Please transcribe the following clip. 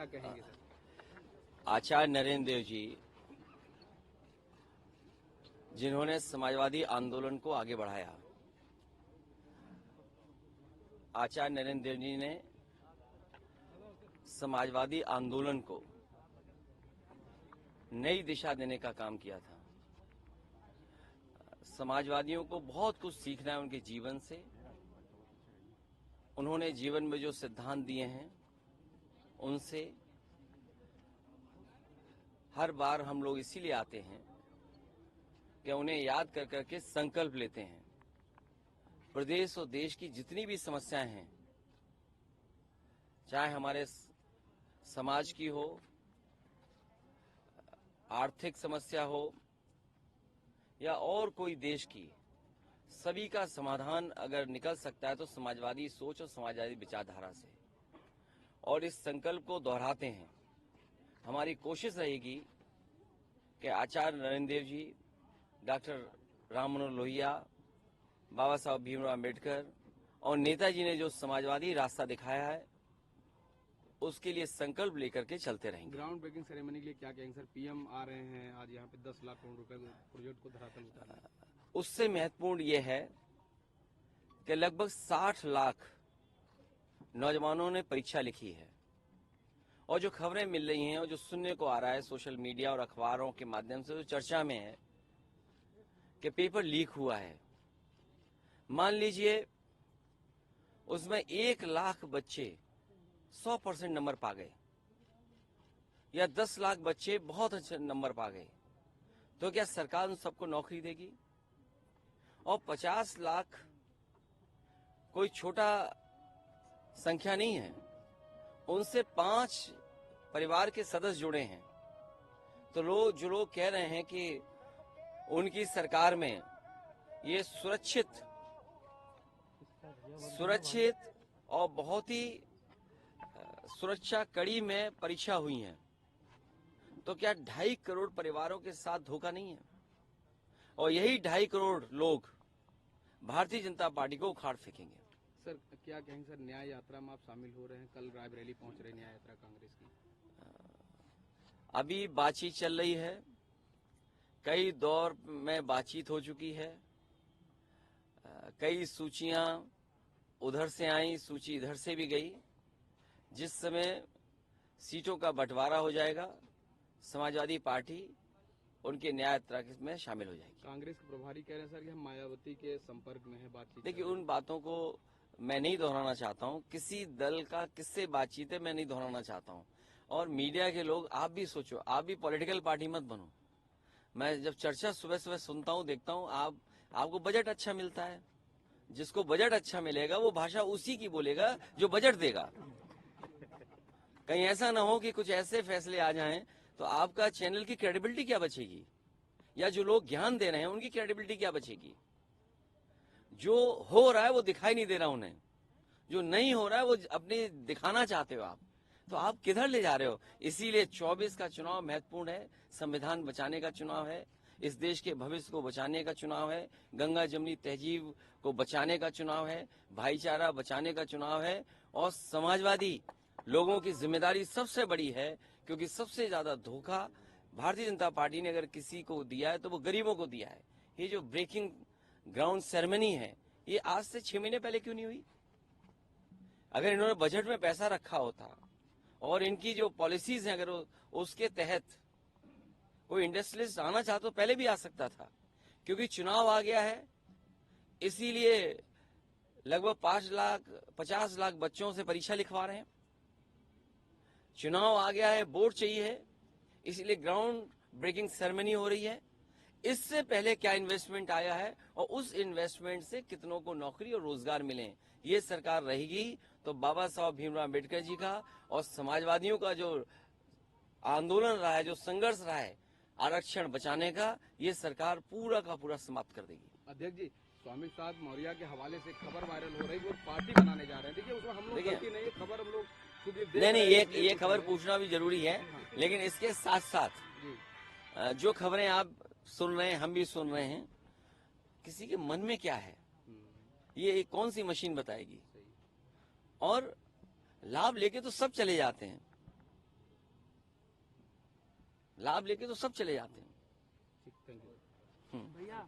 क्या कहेंगे सर? आचार्य नरेंद्र देव जी, जिन्होंने समाजवादी आंदोलन को आगे बढ़ाया, आचार्य नरेंद्र देव जी ने समाजवादी आंदोलन को नई दिशा देने का काम किया था। समाजवादियों को बहुत कुछ सीखना है उनके जीवन से। उन्होंने जीवन में जो सिद्धांत दिए हैं उनसे हर बार हम लोग इसीलिए आते हैं कि उन्हें याद कर करके संकल्प लेते हैं। प्रदेश और देश की जितनी भी समस्याएं हैं, चाहे हमारे समाज की हो, आर्थिक समस्या हो या और कोई देश की, सभी का समाधान अगर निकल सकता है तो समाजवादी सोच और समाजवादी विचारधारा से। और इस संकल्प को दोहराते हैं। हमारी कोशिश रहेगी कि आचार्य नरेंद्र देव जी, डॉक्टर राम मनोहर लोहिया, बाबा साहब भीमराव अम्बेडकर और नेताजी ने जो समाजवादी रास्ता दिखाया है उसके लिए संकल्प लेकर के चलते रहेंगे। ग्राउंड ब्रेकिंग सेरेमनी के लिए क्या कहेंगे सर? पीएम आ रहे हैं आज यहाँ पे 10 लाख करोड़ रुपए प्रोजेक्ट को धरातल उतारने। उससे महत्वपूर्ण ये है कि लगभग 60 लाख नौजवानों ने परीक्षा लिखी है और जो खबरें मिल रही हैं और जो सुनने को आ रहा है सोशल मीडिया और अखबारों के माध्यम से, जो चर्चा में है कि पेपर लीक हुआ है। मान लीजिए उसमें 1 लाख बच्चे 100% नंबर पा गए या 10 लाख बच्चे बहुत अच्छे नंबर पा गए, तो क्या सरकार उन सबको नौकरी देगी? और 50 लाख कोई छोटा संख्या नहीं है। उनसे 5 परिवार के सदस्य जुड़े हैं। तो जो लोग कह रहे हैं कि उनकी सरकार में ये सुरक्षित और बहुत ही सुरक्षा कड़ी में परीक्षा हुई है, तो क्या 2.5 करोड़ परिवारों के साथ धोखा नहीं है? और यही 2.5 करोड़ लोग भारतीय जनता पार्टी को उखाड़ फेंकेंगे। सर क्या कहेंगे सर, न्याय यात्रा में आप शामिल हो रहे हैं, कल रायबरेली पहुंच रहे न्याय यात्रा कांग्रेस की? अभी बातचीत चल रही है, कई दौर में बातचीत हो चुकी है, कई सूचियां उधर से आई, सूची इधर से भी गई। जिस समय सीटों का बंटवारा हो जाएगा, समाजवादी पार्टी उनके न्याय यात्रा में शामिल हो जाएगी। कांग्रेस के प्रभारी कह रहे हैं सर कि हम मायावती के संपर्क में है, बातचीत। देखिए, उन बातों को मैं नहीं दोहराना चाहता हूँ। किसी दल का किससे बातचीत है मैं नहीं दोहराना चाहता हूँ। और मीडिया के लोग, आप भी सोचो, आप भी पॉलिटिकल पार्टी मत बनो। मैं जब चर्चा सुबह सुबह सुनता हूँ, देखता हूँ, आपको बजट अच्छा मिलता है। जिसको बजट अच्छा मिलेगा वो भाषा उसी की बोलेगा जो बजट देगा। कहीं ऐसा ना हो कि कुछ ऐसे फैसले आ जाएं तो आपका चैनल की क्रेडिबिलिटी क्या बचेगी, या जो लोग ज्ञान दे रहे हैं उनकी क्रेडिबिलिटी क्या बचेगी। जो हो रहा है वो दिखाई नहीं दे रहा उन्हें, जो नहीं हो रहा है वो अपने दिखाना चाहते हो आप, तो आप किधर ले जा रहे हो? इसीलिए 24 का चुनाव महत्वपूर्ण है। संविधान बचाने का चुनाव है, इस देश के भविष्य को बचाने का चुनाव है, गंगा जमनी तहजीब को बचाने का चुनाव है, भाईचारा बचाने का चुनाव है। और समाजवादी लोगों की जिम्मेदारी सबसे बड़ी है, क्योंकि सबसे ज्यादा धोखा भारतीय जनता पार्टी ने अगर किसी को दिया है तो वो गरीबों को दिया है। ये जो ब्रेकिंग ग्राउंड सेरेमनी है, ये आज से 6 महीने पहले क्यों नहीं हुई? अगर इन्होंने बजट में पैसा रखा होता और इनकी जो पॉलिसीज हैं, अगर उसके तहत कोई इंडस्ट्रियलिस्ट आना चाहता तो पहले भी आ सकता था। क्योंकि चुनाव आ गया है, इसीलिए लगभग 50 लाख बच्चों से परीक्षा लिखवा रहे हैं। चुनाव आ गया है, वोट चाहिए है, इसीलिए ग्राउंड ब्रेकिंग सेरेमनी हो रही है। इससे पहले क्या इन्वेस्टमेंट आया है और उस इन्वेस्टमेंट से कितनों को नौकरी और रोजगार मिले, ये सरकार रहेगी तो बाबा साहब भीमराव अम्बेडकर जी का और समाजवादियों का जो आंदोलन रहा है, जो संघर्ष रहा है आरक्षण बचाने का, ये सरकार पूरा का पूरा समाप्त कर देगी। अध्यक्ष जी, स्वामी प्रसाद मौर्य के हवाले से खबर वायरल हो रही है, वो पार्टी बनाने जा रहे हैं। देखिए उसमें हम लोग गलती नहीं है, खबर हम लोग नहीं, ये खबर पूछना भी जरूरी है। लेकिन इसके साथ साथ जो खबरें आप सुन रहे हैं, हम भी सुन रहे हैं, किसी के मन में क्या है ये कौन सी मशीन बताएगी। और लाभ लेके तो सब चले जाते हैं, लाभ लेके तो सब चले जाते हैं। ठीक, थैंक यू। भैया